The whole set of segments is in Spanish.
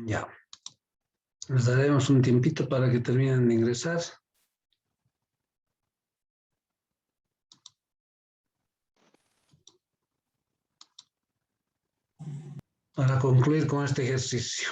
Ya. Les daremos un tiempito para que terminen de ingresar. Para concluir con este ejercicio.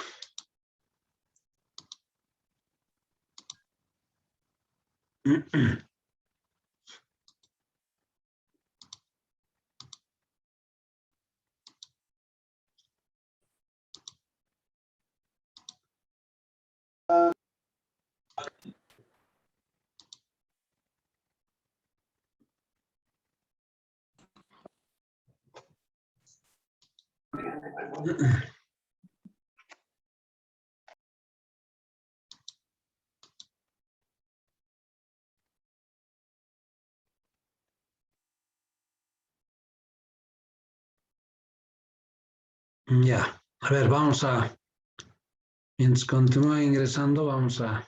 Ya, a ver, vamos a, mientras continúa ingresando, vamos a...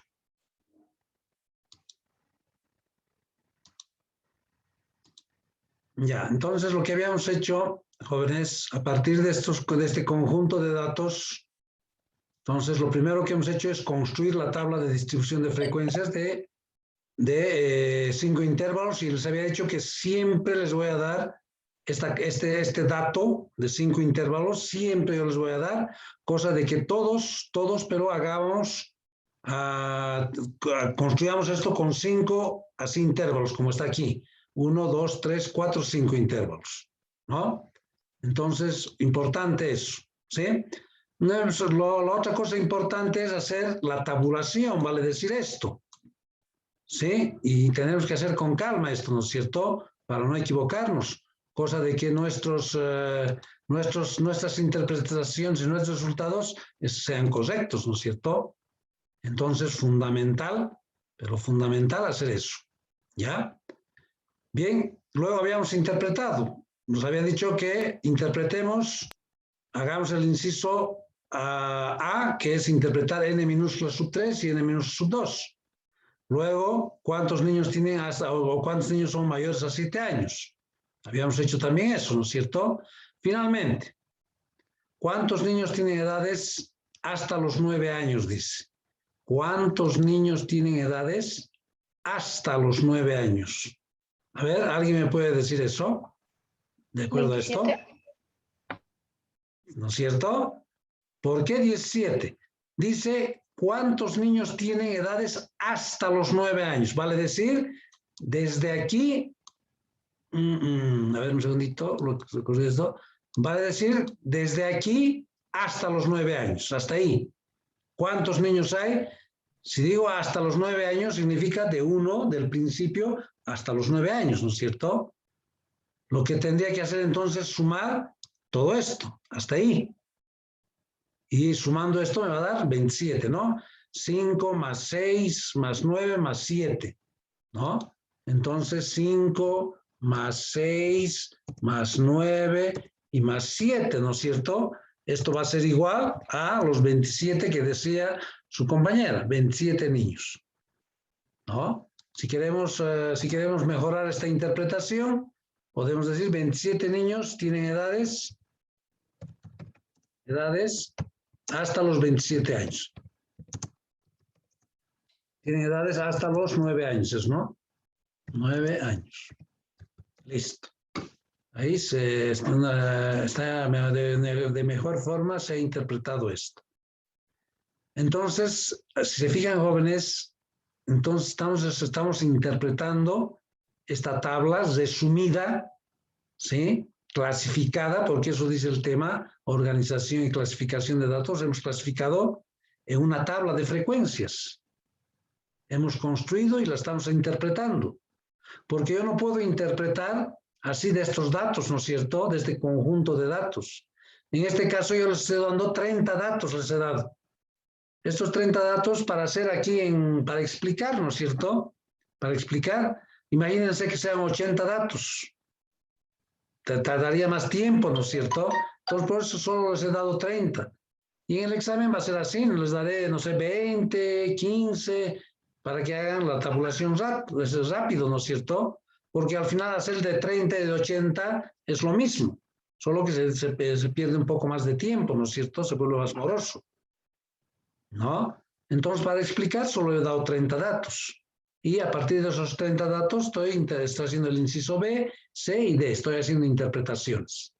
Ya, entonces lo que habíamos hecho, jóvenes, a partir de este conjunto de datos, entonces lo primero que hemos hecho es construir la tabla de distribución de frecuencias de 5 intervalos, y les había dicho que siempre les voy a dar este dato de 5 intervalos, siempre yo les voy a dar, cosa de que todos, pero hagamos, construyamos esto con 5 así intervalos, como está aquí, 1, 2, 3, 4, 5 intervalos, ¿no? Entonces, importante eso, ¿sí? La otra cosa importante es hacer la tabulación, vale decir esto. ¿Sí? Y tenemos que hacer con calma esto, ¿no es cierto? Para no equivocarnos, cosa de que nuestras interpretaciones y nuestros resultados sean correctos, ¿no es cierto? Entonces, fundamental, pero fundamental hacer eso, ¿ya? Bien, luego habíamos interpretado, nos había dicho que interpretemos, hagamos el inciso A, que es interpretar n minúscula sub 3 y n minúscula sub 2. Luego, ¿cuántos niños tienen o cuántos niños son mayores a 7 años? Habíamos hecho también eso, ¿no es cierto? Finalmente, ¿cuántos niños tienen edades hasta los 9 años? Dice. ¿Cuántos niños tienen edades hasta los 9 años? A ver, ¿alguien me puede decir eso? ¿De acuerdo 27. A esto? ¿No es cierto? ¿Por qué 17? Dice... ¿Cuántos niños tienen edades hasta los 9 años? Vale decir, desde aquí, a ver un segundito, esto, vale decir, desde aquí hasta los 9 años, hasta ahí. ¿Cuántos niños hay? Si digo hasta los 9 años, significa de 1, del principio, hasta los 9 años, ¿no es cierto? Lo que tendría que hacer entonces es sumar todo esto, hasta ahí. Y sumando esto me va a dar 27, ¿no? 5 más 6 más 9 más 7, ¿no? Entonces 5 más 6 más 9 y más 7, ¿no es cierto? Esto va a ser igual a los 27 que decía su compañera, 27 niños, ¿no? Si queremos mejorar esta interpretación, podemos decir 27 niños tienen edades hasta los 27 años. Tienen edades hasta los 9 años, ¿no? 9 años. Listo. Ahí de mejor forma se ha interpretado esto. Entonces, si se fijan, jóvenes, entonces estamos interpretando esta tabla resumida, ¿sí? Clasificada, porque eso dice el tema, organización y clasificación de datos. Hemos clasificado en una tabla de frecuencias. Hemos construido y la estamos interpretando. Porque yo no puedo interpretar así de estos datos, ¿no es cierto? De este conjunto de datos. En este caso yo les estoy dando 30 datos, les he dado. Estos 30 datos para hacer aquí, para explicar, ¿no es cierto? Para explicar, imagínense que sean 80 datos. Tardaría más tiempo, ¿no es cierto? Entonces por eso solo les he dado 30. Y en el examen va a ser así, les daré, no sé, 20, 15, para que hagan la tabulación rápido, ¿no es cierto? Porque al final hacer de 30 y de 80 es lo mismo, solo que se pierde un poco más de tiempo, ¿no es cierto? Se vuelve más moroso. ¿no? Entonces, para explicar, solo he dado 30 datos. Y a partir de esos 30 datos estoy haciendo el inciso B, C y D. Estoy haciendo interpretaciones.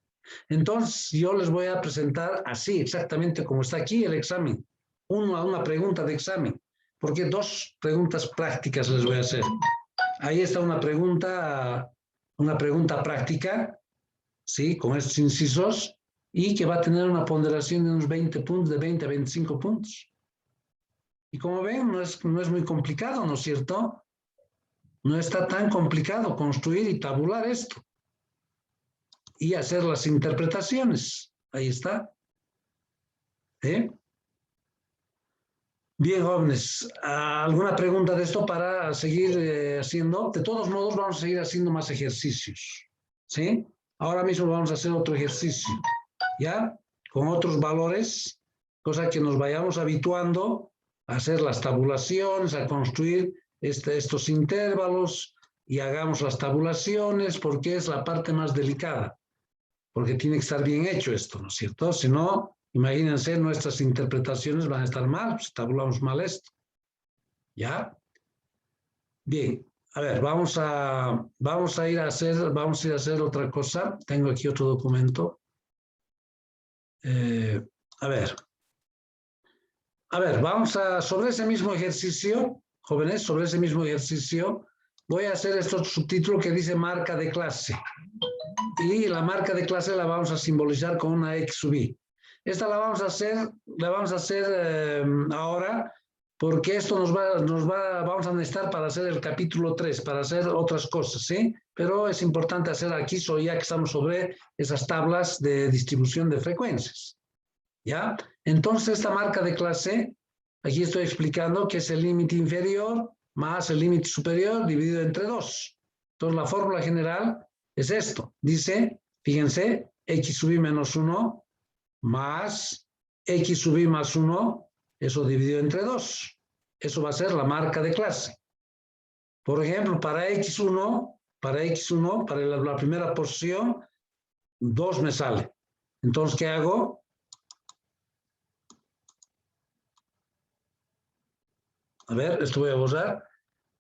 Entonces, yo les voy a presentar así, exactamente como está aquí el examen. Una pregunta de examen. Porque dos preguntas prácticas les voy a hacer. Ahí está una pregunta práctica, ¿sí? Con estos incisos, y que va a tener una ponderación de unos 20 puntos, de 20 a 25 puntos. Y como ven, no es muy complicado, ¿no es cierto? No está tan complicado construir y tabular esto. Y hacer las interpretaciones. Ahí está. ¿Eh? Bien, jóvenes, ¿alguna pregunta de esto para seguir haciendo? De todos modos, vamos a seguir haciendo más ejercicios, ¿sí? Ahora mismo vamos a hacer otro ejercicio, ¿ya? Con otros valores, cosa que nos vayamos habituando a hacer las tabulaciones, a construir estos intervalos y hagamos las tabulaciones porque es la parte más delicada, porque tiene que estar bien hecho esto, ¿no es cierto? Si no, imagínense, nuestras interpretaciones van a estar mal, pues tabulamos mal esto. ¿Ya? Bien, a ver, vamos a ir a hacer otra cosa. Tengo aquí otro documento. A ver, sobre ese mismo ejercicio, jóvenes, sobre ese mismo ejercicio, voy a hacer este subtítulo que dice marca de clase. Y la marca de clase la vamos a simbolizar con una X sub I. Esta la vamos a hacer ahora porque esto vamos a necesitar para hacer el capítulo 3, para hacer otras cosas, ¿sí? Pero es importante hacer aquí, ya que estamos sobre esas tablas de distribución de frecuencias, ¿ya? Entonces, esta marca de clase, aquí estoy explicando que es el límite inferior más el límite superior dividido entre 2. Entonces, la fórmula general es esto. Dice, fíjense, X sub I menos 1 más X sub I más 1, eso dividido entre 2. Eso va a ser la marca de clase. Por ejemplo, para X1, para la primera posición, 2 me sale. Entonces, ¿qué hago? A ver, esto voy a borrar.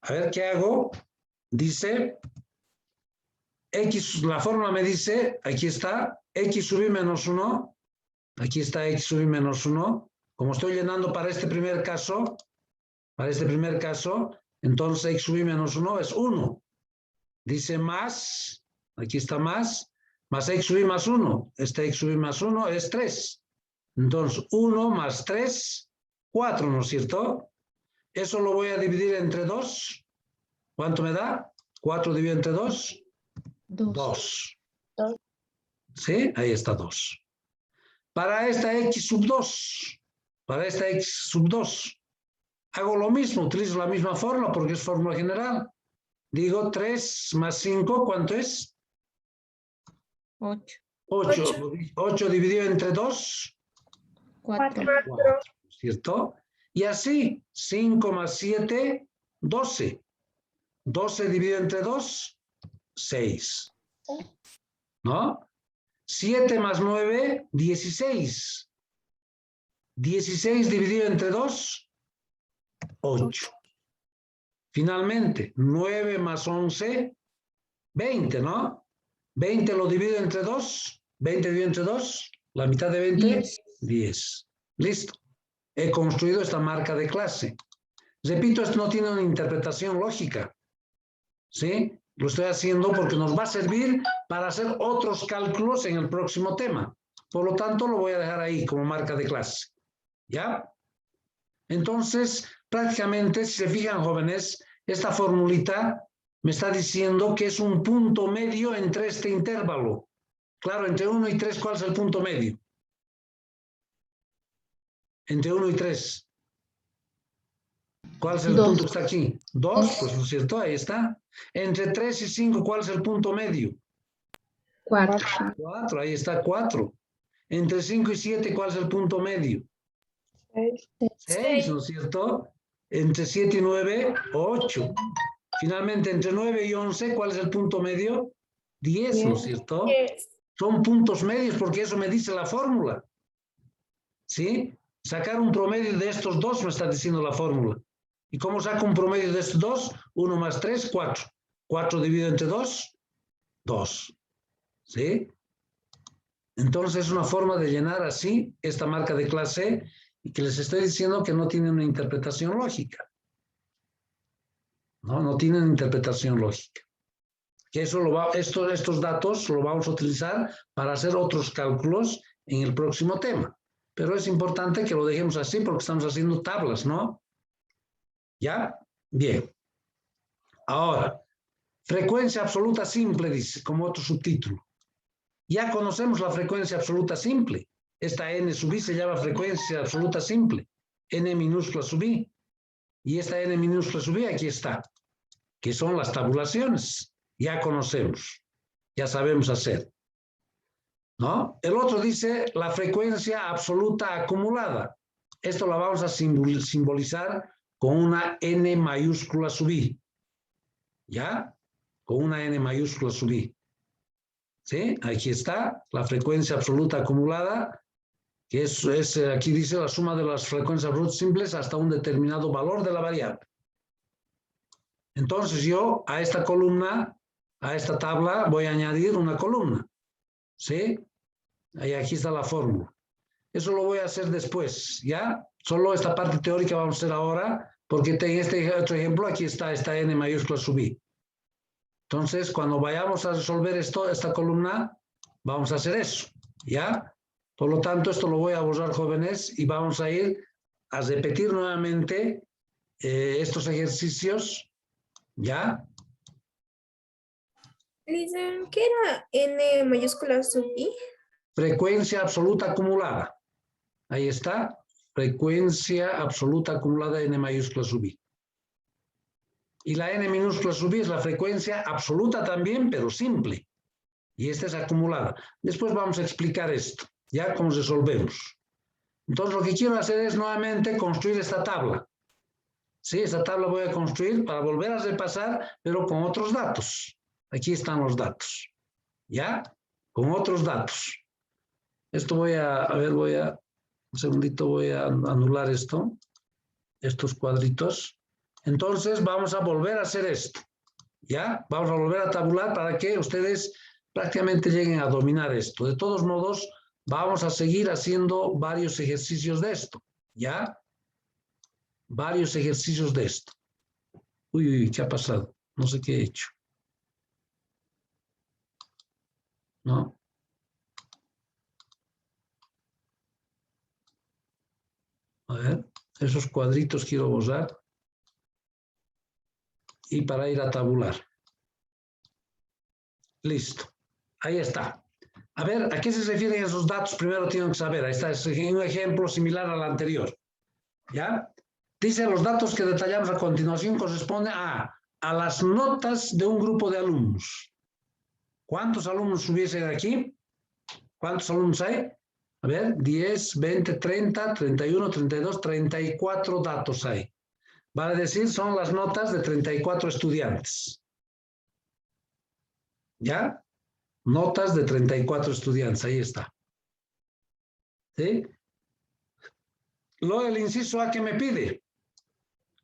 A ver, ¿qué hago? Dice, X, la fórmula me dice, aquí está, X sub I menos 1, aquí está X sub I menos 1, como estoy llenando para este primer caso, entonces X sub I menos 1 es 1. Dice más, aquí está más X sub I más 1, este X sub I más 1 es 3. Entonces 1 más 3, 4, ¿no es cierto? Eso lo voy a dividir entre 2. ¿Cuánto me da? 4 dividido entre 2. 2. ¿Sí? Ahí está 2. Para esta X sub 2, hago lo mismo, utilizo la misma fórmula porque es fórmula general. Digo 3 más 5, ¿cuánto es? 8. 8 dividido entre 2. 4. 4, ¿cierto? Y así, 5 más 7, 12. 12 dividido entre 2, 6. ¿No? 7 más 9, 16. 16 dividido entre 2, 8. Finalmente, 9 más 11, 20, ¿no? 20 lo divido entre 2, 20 dividido entre 2, la mitad de 20, 10. Listo. He construido esta marca de clase. Repito, esto no tiene una interpretación lógica, ¿sí? Lo estoy haciendo porque nos va a servir para hacer otros cálculos en el próximo tema. Por lo tanto, lo voy a dejar ahí como marca de clase. ¿Ya? Entonces, prácticamente, si se fijan, jóvenes, esta formulita me está diciendo que es un punto medio entre este intervalo. Claro, entre 1 y 3, ¿cuál es el punto medio? Entre 1 y 3. ¿Cuál es el punto que está aquí? 2, pues ¿no es cierto? Ahí está. Entre 3 y 5, ¿cuál es el punto medio? 4. 4, ahí está 4. Entre 5 y 7, ¿cuál es el punto medio? 6, ¿no es cierto? Entre 7 y 9, 8. Finalmente, entre 9 y 11, ¿cuál es el punto medio? 10, ¿no es cierto? 10. Son puntos medios porque eso me dice la fórmula. ¿Sí? Sacar un promedio de estos dos me está diciendo la fórmula. ¿Y cómo saco un promedio de estos dos? 1 más 3, 4. 4 dividido entre 2, 2. ¿Sí? Entonces es una forma de llenar así esta marca de clase y que les estoy diciendo que no tiene una interpretación lógica. No tienen interpretación lógica. Que estos datos lo vamos a utilizar para hacer otros cálculos en el próximo tema. Pero es importante que lo dejemos así porque estamos haciendo tablas, ¿no? ¿Ya? Bien. Ahora, frecuencia absoluta simple, dice, como otro subtítulo. Ya conocemos la frecuencia absoluta simple. Esta n sub i se llama frecuencia absoluta simple. N minúscula sub i. Y esta n minúscula sub i aquí está, que son las tabulaciones. Ya conocemos, ya sabemos hacer. ¿No? El otro dice la frecuencia absoluta acumulada. Esto la vamos a simbolizar con una n mayúscula sub i. ¿Ya? Con una n mayúscula sub i. ¿Sí? Aquí está la frecuencia absoluta acumulada, que aquí dice la suma de las frecuencias absolutas simples hasta un determinado valor de la variable. Entonces yo a esta columna, a esta tabla, voy a añadir una columna. ¿Sí? Y aquí está la fórmula. Eso lo voy a hacer después, ¿ya? Solo esta parte teórica vamos a hacer ahora, porque en este otro ejemplo aquí está esta n mayúscula sub i. Entonces, cuando vayamos a resolver esta columna, vamos a hacer eso, ¿ya? Por lo tanto, esto lo voy a borrar, jóvenes, y vamos a ir a repetir nuevamente estos ejercicios, ¿ya? Dicen, ¿qué era n mayúscula sub i? Frecuencia absoluta acumulada. Ahí está. Frecuencia absoluta acumulada n mayúscula sub i. Y la n minúscula sub i es la frecuencia absoluta también, pero simple. Y esta es acumulada. Después vamos a explicar esto, ya cómo resolvemos. Entonces lo que quiero hacer es nuevamente construir esta tabla. Sí, esta tabla voy a construir para volver a repasar, pero con otros datos. Aquí están los datos. ¿Ya? Con otros datos. Esto voy a un segundito, voy a anular esto. Estos cuadritos. Entonces vamos a volver a hacer esto. ¿Ya? Vamos a volver a tabular para que ustedes prácticamente lleguen a dominar esto. De todos modos, vamos a seguir haciendo varios ejercicios de esto. ¿Ya? Varios ejercicios de esto. Uy, ¿qué ha pasado? No sé qué he hecho. ¿No? A ver, esos cuadritos quiero borrar. Y para ir a tabular. Listo. Ahí está. A ver, ¿a qué se refieren esos datos? Primero tienen que saber. Ahí está, es un ejemplo similar al anterior. ¿Ya? Dice, los datos que detallamos a continuación corresponden a las notas de un grupo de alumnos. ¿Cuántos alumnos hubiesen aquí? ¿Cuántos alumnos hay? A ver, 10, 20, 30, 31, 32, 34 datos hay. Vale decir, son las notas de 34 estudiantes. ¿Ya? Notas de 34 estudiantes, ahí está. ¿Sí? Luego el inciso A que me pide.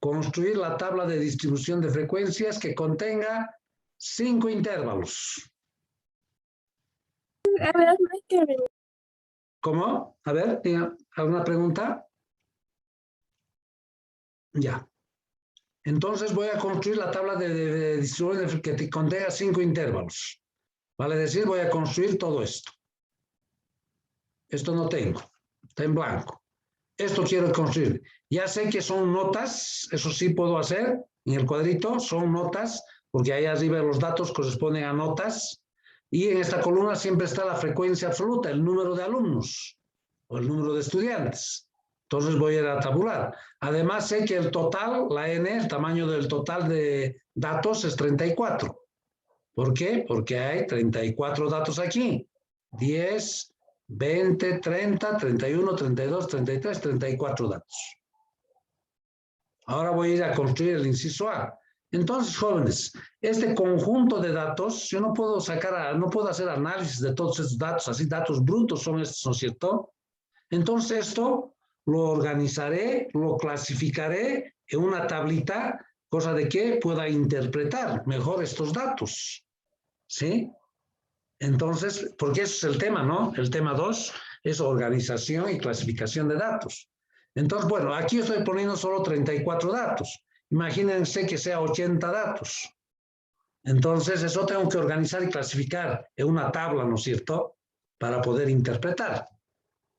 Construir la tabla de distribución de frecuencias que contenga 5 intervalos. A ver, no hay que ver. ¿Cómo? A ver, ¿alguna pregunta? Ya. Entonces voy a construir la tabla de distribución que contenga 5 intervalos. Vale decir, voy a construir todo esto. Esto no tengo, está en blanco. Esto quiero construir. Ya sé que son notas, eso sí puedo hacer en el cuadrito, son notas, porque ahí arriba los datos corresponden a notas. Y en esta columna siempre está la frecuencia absoluta, el número de alumnos o el número de estudiantes. Entonces voy a ir a tabular. Además sé que el total, la n, el tamaño del total de datos es 34. ¿Por qué? Porque hay 34 datos aquí. 10, 20, 30, 31, 32, 33, 34 datos. Ahora voy a ir a construir el inciso A. Entonces, jóvenes, este conjunto de datos, yo no puedo hacer análisis de todos estos datos, así datos brutos son estos, ¿no es cierto? Entonces esto lo organizaré, lo clasificaré en una tablita, cosa de que pueda interpretar mejor estos datos. ¿Sí? Entonces, porque ese es el tema, ¿no? El tema 2 es organización y clasificación de datos. Entonces, bueno, aquí estoy poniendo solo 34 datos. Imagínense que sea 80 datos. Entonces, eso tengo que organizar y clasificar en una tabla, ¿no es cierto? Para poder interpretar.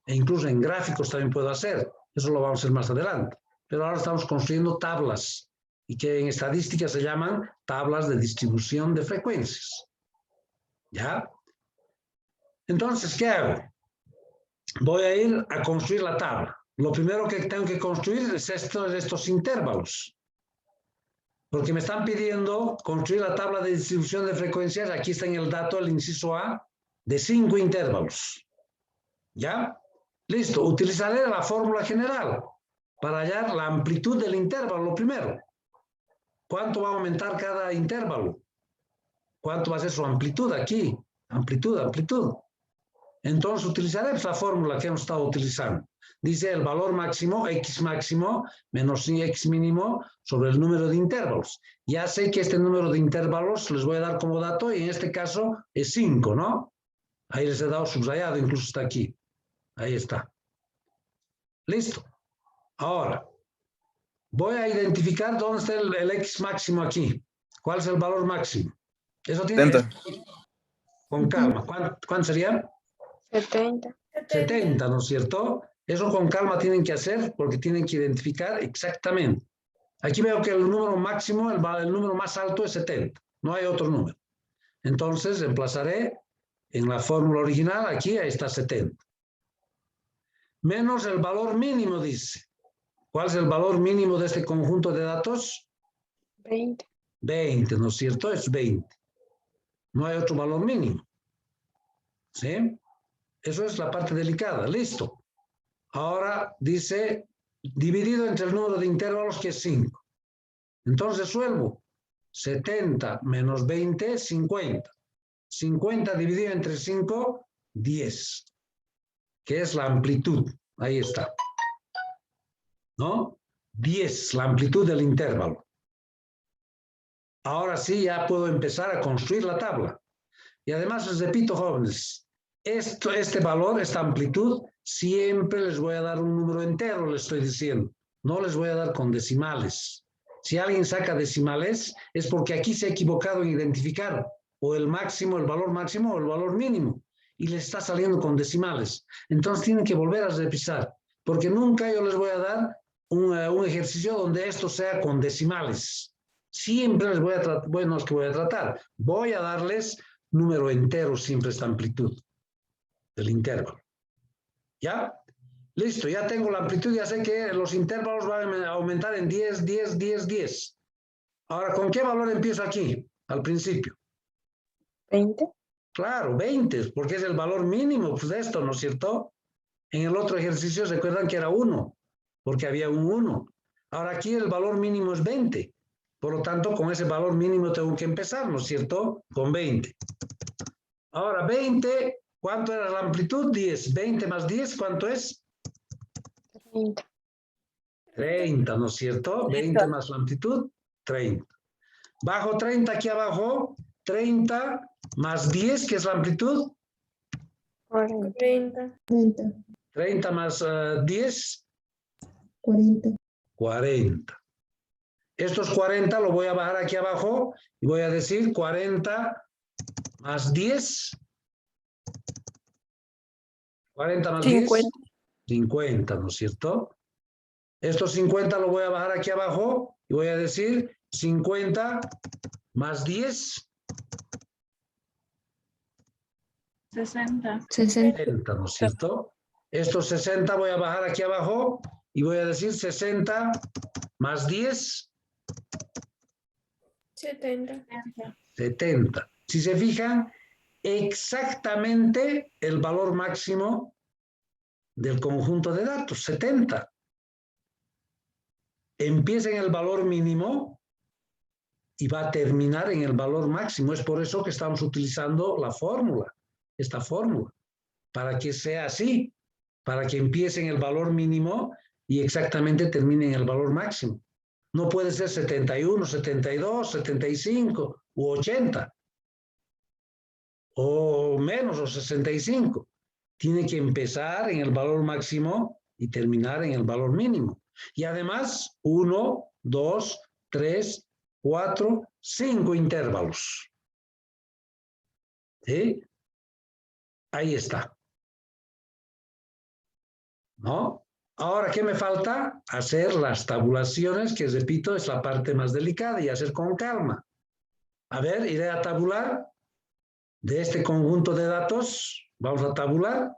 E incluso en gráficos también puedo hacer. Eso lo vamos a hacer más adelante. Pero ahora estamos construyendo tablas y que en estadística se llaman tablas de distribución de frecuencias. ¿Ya? Entonces, ¿qué hago? Voy a ir a construir la tabla. Lo primero que tengo que construir es estos intervalos. Porque me están pidiendo construir la tabla de distribución de frecuencias. Aquí está en el dato, el inciso A, de 5 intervalos. ¿Ya? Listo. Utilizaré la fórmula general para hallar la amplitud del intervalo, lo primero. ¿Cuánto va a aumentar cada intervalo? ¿Cuánto va a ser su amplitud aquí? Amplitud, amplitud. Entonces utilizaré la fórmula que hemos estado utilizando. Dice el valor máximo, x máximo, menos x mínimo, sobre el número de intervalos. Ya sé que este número de intervalos les voy a dar como dato, y en este caso es 5, ¿no? Ahí les he dado subrayado, incluso está aquí. Ahí está. Listo. Ahora, voy a identificar dónde está el x máximo aquí. ¿Cuál es el valor máximo? Eso tiene que... Con calma. ¿Cuánto sería? 70. 70, ¿no es cierto? Eso con calma tienen que hacer porque tienen que identificar exactamente. Aquí veo que el número máximo, el número más alto es 70. No hay otro número. Entonces, emplazaré en la fórmula original, aquí, ahí está 70. Menos el valor mínimo, dice. ¿Cuál es el valor mínimo de este conjunto de datos? 20. 20, ¿no es cierto? Es 20. No hay otro valor mínimo. ¿Sí? Eso es la parte delicada. Listo. Ahora dice, dividido entre el número de intervalos, que es 5. Entonces resuelvo. 70 menos 20, 50. 50 dividido entre 5, 10. Que es la amplitud. Ahí está. ¿No? 10, la amplitud del intervalo. Ahora sí ya puedo empezar a construir la tabla. Y además les repito, jóvenes, este valor, esta amplitud, siempre les voy a dar un número entero, les estoy diciendo. No les voy a dar con decimales. Si alguien saca decimales, es porque aquí se ha equivocado en identificar o el máximo, el valor máximo o el valor mínimo. Y les está saliendo con decimales. Entonces tienen que volver a revisar. Porque nunca yo les voy a dar un ejercicio donde esto sea con decimales. Siempre les voy a tratar, bueno, es que voy a tratar. Voy a darles número entero siempre esta amplitud del intervalo. ¿Ya? Listo, ya tengo la amplitud, ya sé que los intervalos van a aumentar en 10, 10, 10, 10. Ahora, ¿con qué valor empiezo aquí? Al principio. 20. Claro, 20, porque es el valor mínimo pues, de esto, ¿no es cierto? En el otro ejercicio recuerdan que era 1, porque había un 1. Ahora aquí el valor mínimo es 20. Por lo tanto, con ese valor mínimo tengo que empezar, ¿no es cierto? Con 20. Ahora, 20, ¿cuánto era la amplitud? 10. 20 más 10, ¿cuánto es? 30. 30, ¿no es cierto? 20 más la amplitud, 30. Bajo 30 aquí abajo, 30 más 10, ¿qué es la amplitud? 40. 30 más 10, 40. 40. Estos 40 lo voy a bajar aquí abajo y voy a decir 40 más 10. 40 más 10, 50, ¿no es cierto? Estos 50 lo voy a bajar aquí abajo y voy a decir 50 más 10. 60. 60, ¿no es cierto? Estos 60 voy a bajar aquí abajo y voy a decir 60 más 10. 70. 70. Si se fijan, exactamente el valor máximo del conjunto de datos, 70. Empieza en el valor mínimo y va a terminar en el valor máximo. Es por eso que estamos utilizando la fórmula, esta fórmula, para que sea así. para que empiece en el valor mínimo y exactamente termine en el valor máximo. No puede ser 71, 72, 75 u 80. O menos, o 65. Tiene que empezar en el valor máximo y terminar en el valor mínimo. Y además, 1, 2, 3, 4, 5 intervalos. ¿Sí? Ahí está. ¿No? Ahora, ¿qué me falta? Hacer las tabulaciones, que repito, es la parte más delicada, y hacer con calma. A ver, iré a tabular de este conjunto de datos. Vamos a tabular.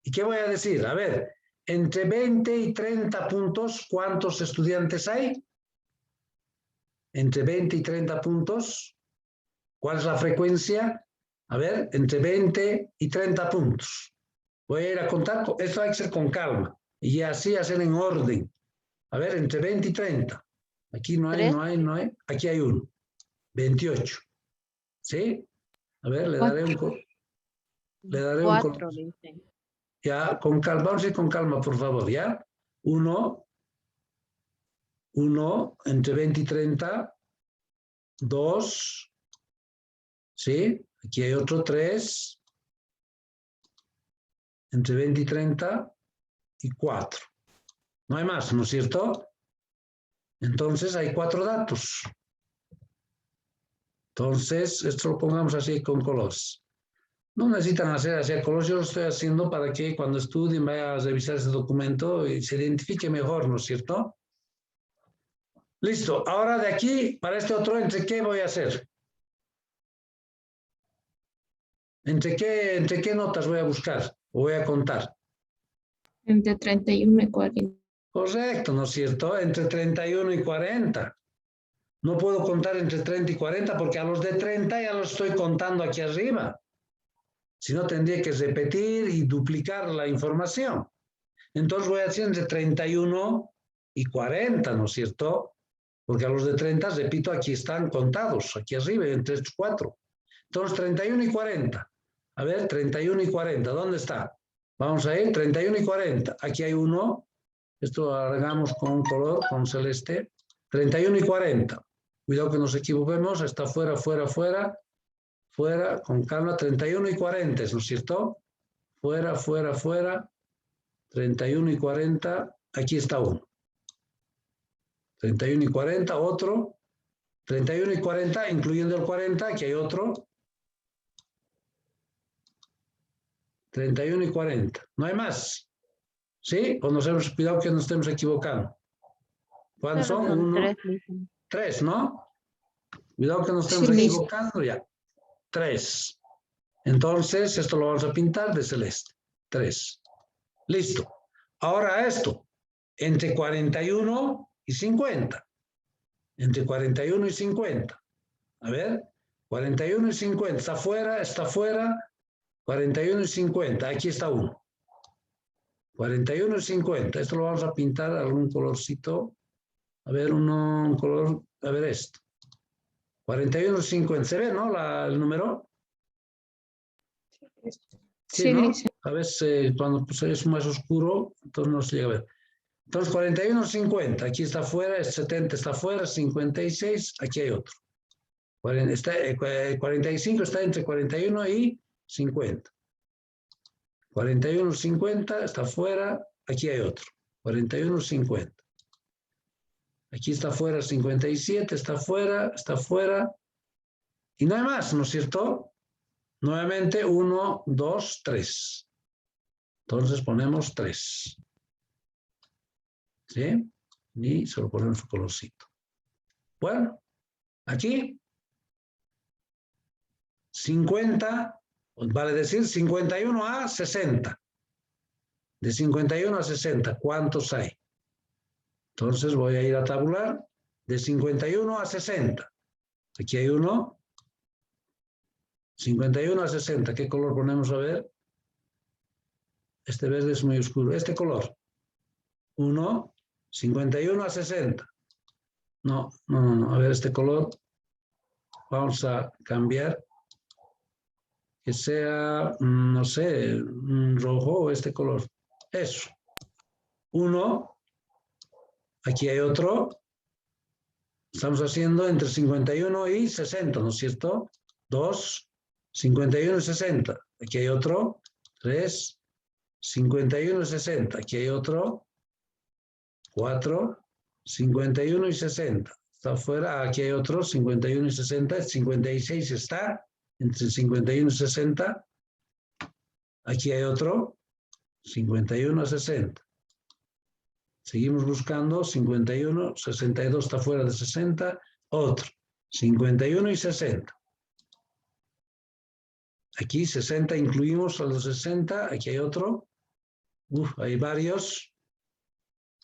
¿Y qué voy a decir? A ver, entre 20 y 30 puntos, ¿cuántos estudiantes hay? Entre 20 y 30 puntos, ¿cuál es la frecuencia? A ver, entre 20 y 30 puntos. Voy a ir a contar, esto hay que ser con calma, y así hacer en orden. A ver, entre 20 y 30. Aquí no hay, no hay. Aquí hay uno. 28. ¿Sí? A ver, le daré un color. Ya, con calma, vamos a ir con calma, por favor, ¿ya? 1, entre 20 y 30, 2, ¿sí? Aquí hay otro 3, entre 20 y 30, y 4. No hay más, ¿no es cierto? Entonces hay 4 datos. Entonces, esto lo pongamos así con colores. No necesitan hacer así a colores, yo lo estoy haciendo para que cuando estudien vayan a revisar ese documento y se identifique mejor, ¿no es cierto? Listo, ahora de aquí, para este otro, ¿entre qué voy a hacer? ¿Entre qué notas voy a buscar o voy a contar? Entre 31 y 40. Correcto, ¿no es cierto? Entre 31 y 40. No puedo contar entre 30 y 40 porque a los de 30 ya los estoy contando aquí arriba. Si no, tendría que repetir y duplicar la información. Entonces voy a decir entre 31 y 40, ¿no es cierto? Porque a los de 30, repito, aquí están contados, aquí arriba, entre estos 4. Entonces, 31 y 40. A ver, 31 y 40, ¿dónde está? Vamos a ir, 31 y 40. Aquí hay uno, esto lo alargamos con un color, con celeste. 31 y 40. Cuidado que nos equivoquemos, está fuera, fuera, fuera. Fuera, con calma, 31 y 40, ¿no es cierto? Fuera, fuera, fuera. 31 y 40, aquí está uno. 31 y 40, otro. 31 y 40, incluyendo el 40, aquí hay otro. 31 y 40. No hay más. ¿Sí? O nos hemos cuidado que nos estemos equivocando. ¿Cuántos son? 1, 3, ¿no? Cuidado que nos estemos equivocando ya. 3. Entonces, esto lo vamos a pintar de celeste. 3. Listo. Ahora esto. Entre 41 y 50. Entre 41 y 50. A ver. 41 y 50. Está fuera, está fuera. 41 y 50. Aquí está uno. 41 y 50. Esto lo vamos a pintar algún colorcito. A ver, un color. A ver esto. 41 y 50. ¿Se ve, no? El número. Sí, ¿no? A veces cuando es más oscuro, entonces no se llega a ver. Entonces 41, 50, aquí está fuera, 70 está fuera, 56, aquí hay otro. 45 está entre 41 y 50. 41, 50 está fuera, aquí hay otro. 41, 50. Aquí está fuera, 57, está fuera, y no hay más, ¿no es cierto? Nuevamente, 1, 2, 3. Entonces ponemos 3. ¿Sí? Y se lo ponemos su colorcito. Bueno, aquí 50, vale decir 51 a 60. De 51 a 60, ¿cuántos hay? Entonces voy a ir a tabular de 51 a 60. Aquí hay uno. 51 a 60, ¿qué color ponemos a ver? Este verde es muy oscuro. Este color. 1, 51 a 60. No. A ver, este color. Vamos a cambiar. que sea, no sé, rojo o este color. Eso. 1. Aquí hay otro. Estamos haciendo entre 51 y 60, ¿no es cierto? 2, 51 y 60. Aquí hay otro. 3, 51 y 60. Aquí hay otro. 4, 51 y 60. Está afuera. Aquí hay otro. 51 y 60. El 56 está entre 51 y 60. Aquí hay otro. 51 a 60. Seguimos buscando. 51, 62 está fuera de 60. Otro. 51 y 60. Aquí 60 incluimos a los 60. Aquí hay otro. Hay varios.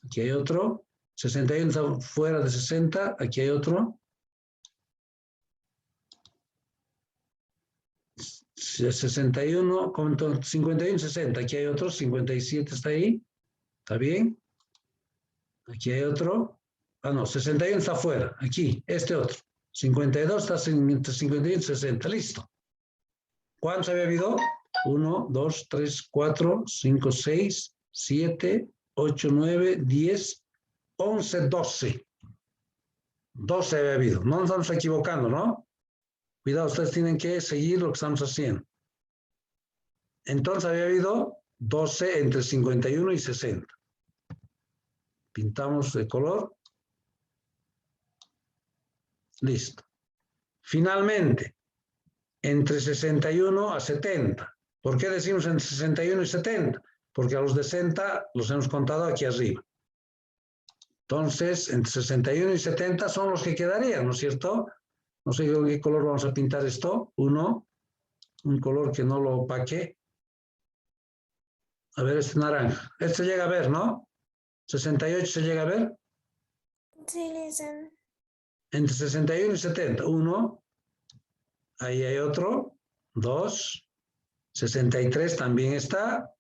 Aquí hay otro. 61 está fuera de 60. Aquí hay otro. 61, 51, 60. Aquí hay otro. 57 está ahí. ¿Está bien? Aquí hay otro. Ah, no, 61 está fuera. Aquí, este otro. 52 está entre 51 y 60. Listo. ¿Cuántos había habido? 1, 2, 3, 4, 5, 6, 7, 8, 9, 10, 11, 12. 12 había habido. No nos estamos equivocando, ¿no? Cuidado, ustedes tienen que seguir lo que estamos haciendo. Entonces había habido 12 entre 51 y 60. Pintamos de color. Listo. Finalmente, entre 61 a 70. ¿Por qué decimos entre 61 y 70? Porque a los de 60 los hemos contado aquí arriba. Entonces, entre 61 y 70 son los que quedarían, ¿no es cierto? No sé con qué color vamos a pintar esto. Un color que no lo opaque. A ver, este naranja. Este llega a ver, ¿no? 68 se llega a ver. Sí, listen. Entre 61 y 70. 1. Ahí hay otro. 2. 63 también está.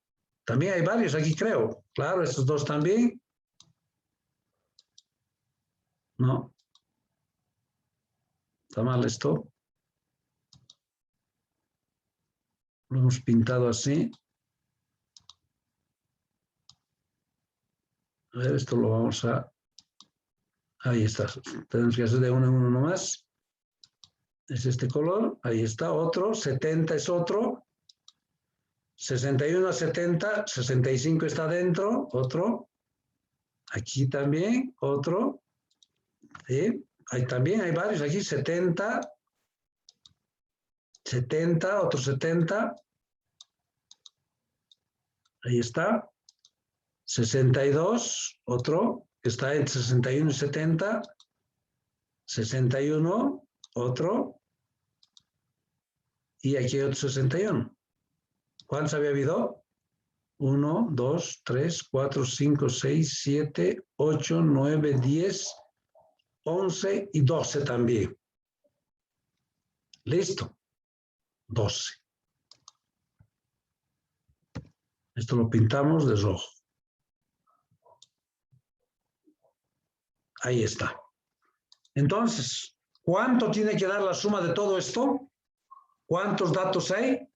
También hay varios aquí, creo. Claro, estos dos también. No. Está mal esto. Lo hemos pintado así. A ver, esto lo vamos a... Ahí está. Tenemos que hacer de uno en uno nomás. Es este color. Ahí está otro. 70 es otro. 61 a 70. 65 está dentro. Otro. Aquí también. Otro. ¿Sí? Ahí también hay varios. Aquí 70. 70. Otro 70. Ahí está. 62. Otro. Que está entre 61 y 70. 61. Otro. Y aquí hay otro 61. ¿Cuántos había habido? 1, 2, 3, 4, 5, 6, 7, 8, 9, 10, 11 y 12 también. Listo. 12. Esto lo pintamos de rojo. Ahí está. Entonces, ¿cuánto tiene que dar la suma de todo esto? ¿Cuántos datos hay?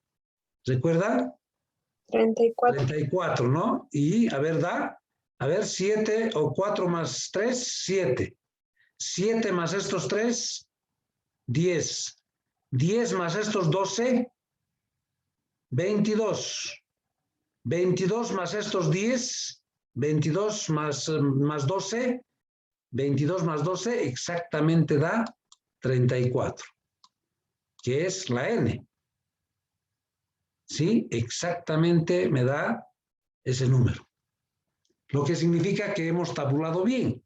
¿Recuerdan? 34. 34, ¿no? Y, a ver, da. A ver, 7 o 4 más 3, 7. 7 más estos 3, 10. 10 más estos 12, 22. 22 más estos 10, 22 más 12, 22 más 12 exactamente da 34, que es la n. ¿Sí? Exactamente me da ese número. Lo que significa que hemos tabulado bien.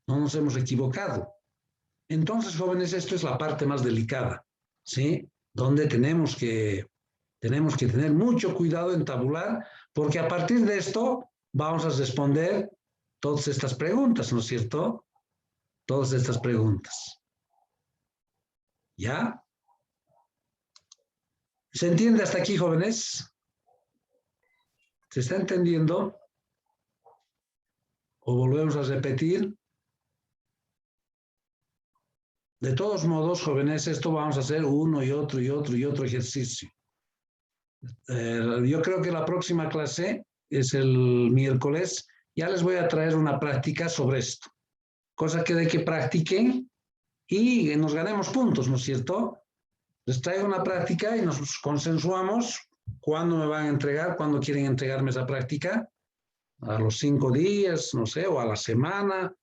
No nos hemos equivocado. Entonces, jóvenes, esto es la parte más delicada, ¿sí? Donde tenemos que tener mucho cuidado en tabular, porque a partir de esto vamos a responder todas estas preguntas, ¿no es cierto? Todas estas preguntas. ¿Ya? ¿Se entiende hasta aquí, jóvenes? ¿Se está entendiendo? ¿O volvemos a repetir? De todos modos, jóvenes, esto vamos a hacer uno y otro y otro y otro ejercicio. Yo creo que la próxima clase es el miércoles. Ya les voy a traer una práctica sobre esto. Cosa que de que practiquen y nos ganemos puntos, ¿no es cierto? Les traigo una práctica y nos consensuamos cuándo me van a entregar, cuándo quieren entregarme esa práctica. A los 5 días, no sé, o a la semana.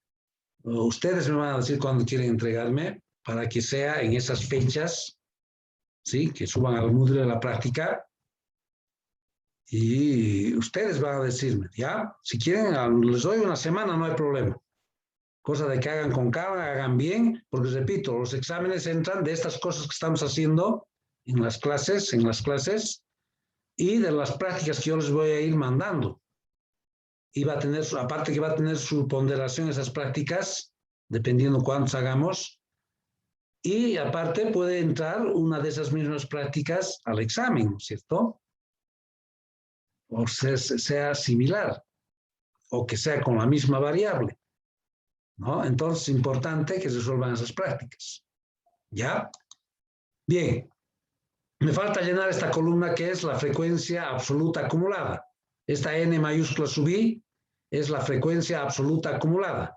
O ustedes me van a decir cuándo quieren entregarme para que sea en esas fechas, ¿sí? Que suban al Moodle la práctica. Y ustedes van a decirme, ¿ya? Si quieren, les doy una semana, no hay problema. Cosa de que hagan con calma, hagan bien, porque repito, los exámenes entran de estas cosas que estamos haciendo en las clases, y de las prácticas que yo les voy a ir mandando. Y va a tener, aparte que va a tener su ponderación esas prácticas, dependiendo cuántos hagamos, y aparte puede entrar una de esas mismas prácticas al examen, ¿no es cierto? O sea similar, o que sea con la misma variable, ¿no? Entonces es importante que se resuelvan esas prácticas. ¿Ya? Bien. Me falta llenar esta columna que es la frecuencia absoluta acumulada. Esta n mayúscula sub i es la frecuencia absoluta acumulada.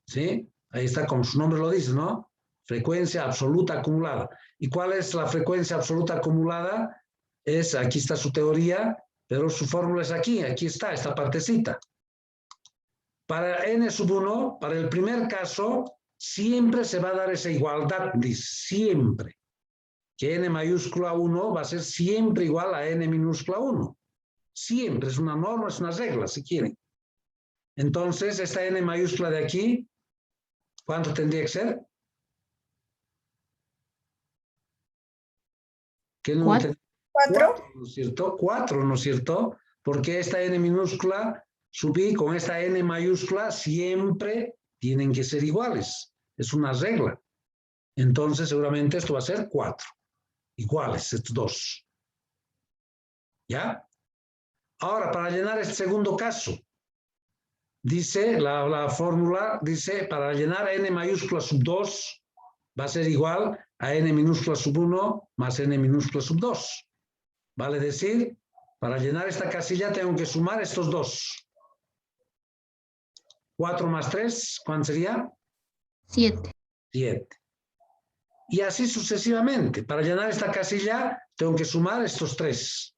¿Sí? Ahí está, como su nombre lo dice, ¿no? Frecuencia absoluta acumulada. ¿Y cuál es la frecuencia absoluta acumulada? Aquí está su teoría, pero su fórmula es aquí está, esta partecita. Para n sub 1, para el primer caso, siempre se va a dar esa igualdad, dice, siempre. Que n mayúscula 1 va a ser siempre igual a n minúscula 1. Siempre, es una norma, es una regla, si quieren. Entonces, esta n mayúscula de aquí, ¿cuánto tendría que ser? ¿Qué número? 4. 4, ¿no es cierto? 4, ¿no es cierto? Porque esta n minúscula sub i con esta n mayúscula siempre tienen que ser iguales. Es una regla. Entonces, seguramente esto va a ser 4. Iguales, estos dos. ¿Ya? Ahora, para llenar este segundo caso, dice, la fórmula dice, para llenar n mayúscula sub 2 va a ser igual a n minúscula sub 1 más n minúscula sub 2. Vale decir, para llenar esta casilla tengo que sumar estos dos. 4 más 3, ¿cuánto sería? 7. 7. Y así sucesivamente. Para llenar esta casilla tengo que sumar estos 3.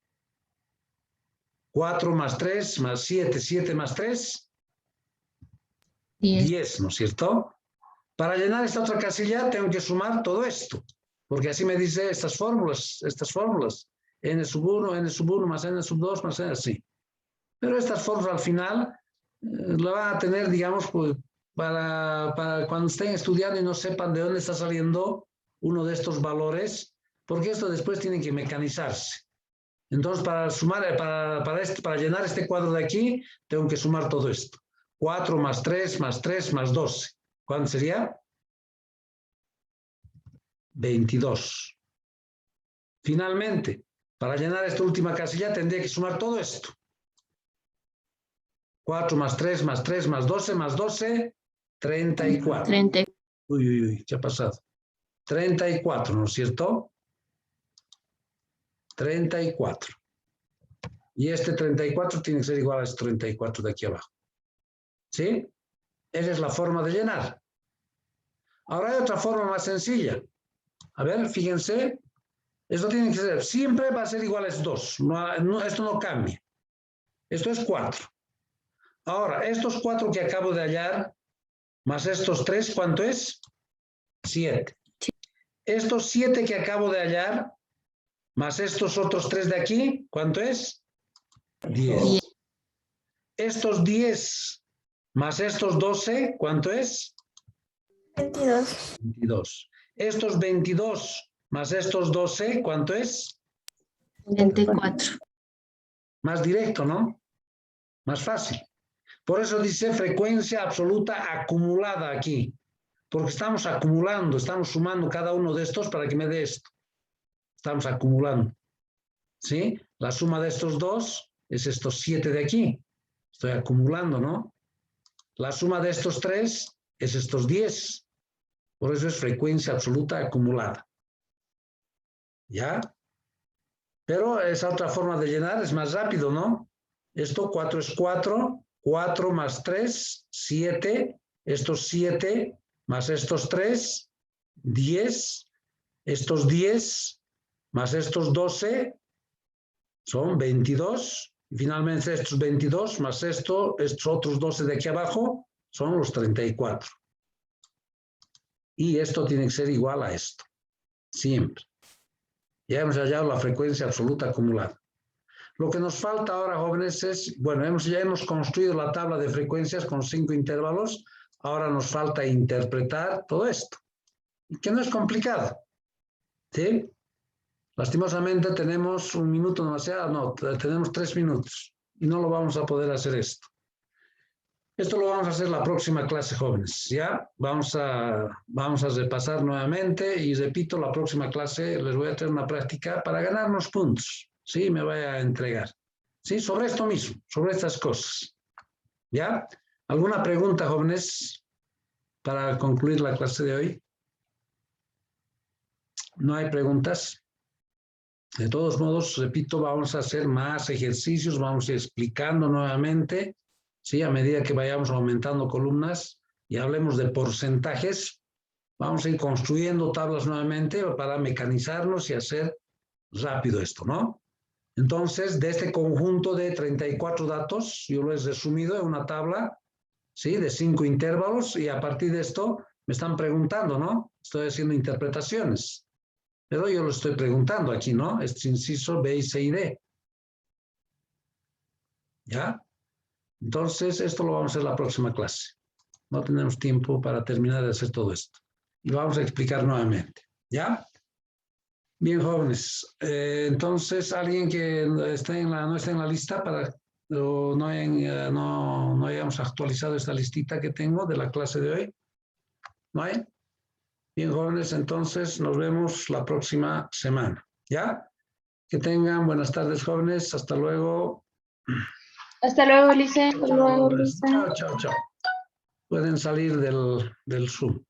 4 más 3 más 7, 7 más 3, 10, ¿no es cierto? Para llenar esta otra casilla tengo que sumar todo esto, porque así me dice estas fórmulas, n sub 1, n sub 1 más n sub 2 más n así. Pero estas fórmulas al final la van a tener, digamos, pues, para cuando estén estudiando y no sepan de dónde está saliendo uno de estos valores, porque esto después tiene que mecanizarse. Entonces, para sumar, para llenar este cuadro de aquí, tengo que sumar todo esto. 4 más 3 más 3 más 12. ¿Cuánto sería? 22. Finalmente, para llenar esta última casilla, tendría que sumar todo esto. 4 más 3 más 3 más 12 más 12, 34. 30. Uy, ¿qué ha pasado? 34, ¿no es cierto? 34. Y este 34 tiene que ser igual a este 34 de aquí abajo. ¿Sí? Esa es la forma de llenar. Ahora hay otra forma más sencilla. A ver, fíjense. Esto tiene que ser, siempre va a ser igual a 2. Esto no cambia. Esto es 4. Ahora, estos 4 que acabo de hallar, más estos 3, ¿cuánto es? 7. Estos 7 que acabo de hallar, más estos otros 3 de aquí, ¿cuánto es? 10. Estos 10 más estos 12, ¿cuánto es? 22. 22. Estos 22 más estos 12, ¿cuánto es? 24. Más directo, ¿no? Más fácil. Por eso dice frecuencia absoluta acumulada aquí. Porque estamos acumulando, estamos sumando cada uno de estos para que me dé esto. Estamos acumulando. ¿Sí? La suma de estos dos es estos 7 de aquí. Estoy acumulando, ¿no? La suma de estos 3 es estos 10. Por eso es frecuencia absoluta acumulada. ¿Ya? Pero esa otra forma de llenar es más rápido, ¿no? Esto 4 es 4, 4 más 3, 7, estos 7 más estos 3, 10, estos 10 más estos 12 son 22, y finalmente estos 22 más estos otros 12 de aquí abajo son los 34. Y esto tiene que ser igual a esto, siempre. Ya hemos hallado la frecuencia absoluta acumulada. Lo que nos falta ahora, jóvenes, es, bueno, ya hemos construido la tabla de frecuencias con 5 intervalos, ahora nos falta interpretar todo esto, que no es complicado, ¿sí? Lastimosamente tenemos un minuto demasiado, no, tenemos 3 minutos y no lo vamos a poder hacer esto. Esto lo vamos a hacer la próxima clase, jóvenes, ¿ya? Vamos a repasar nuevamente y repito, la próxima clase les voy a traer una práctica para ganarnos puntos, ¿sí? Me voy a entregar, ¿sí? Sobre esto mismo, sobre estas cosas, ¿ya? ¿Alguna pregunta, jóvenes, para concluir la clase de hoy? ¿No hay preguntas? De todos modos, repito, vamos a hacer más ejercicios, vamos a ir explicando nuevamente, ¿sí? A medida que vayamos aumentando columnas y hablemos de porcentajes, vamos a ir construyendo tablas nuevamente para mecanizarnos y hacer rápido esto, ¿no? Entonces, de este conjunto de 34 datos, yo lo he resumido en una tabla, ¿sí? De 5 intervalos y a partir de esto me están preguntando, ¿no? Estoy haciendo interpretaciones. Pero yo lo estoy preguntando aquí, ¿no? Este inciso B, C y D. ¿Ya? Entonces, esto lo vamos a hacer la próxima clase. No tenemos tiempo para terminar de hacer todo esto. Y vamos a explicar nuevamente. ¿Ya? Bien, jóvenes. Entonces, alguien que no esté en la lista para o no hayamos actualizado esta listita que tengo de la clase de hoy. ¿No hay? Bien, jóvenes, entonces nos vemos la próxima semana. ¿Ya? Que tengan buenas tardes, jóvenes. Hasta luego. Hasta luego, Ulises. Chao, chao, chao, chao. Pueden salir del Zoom.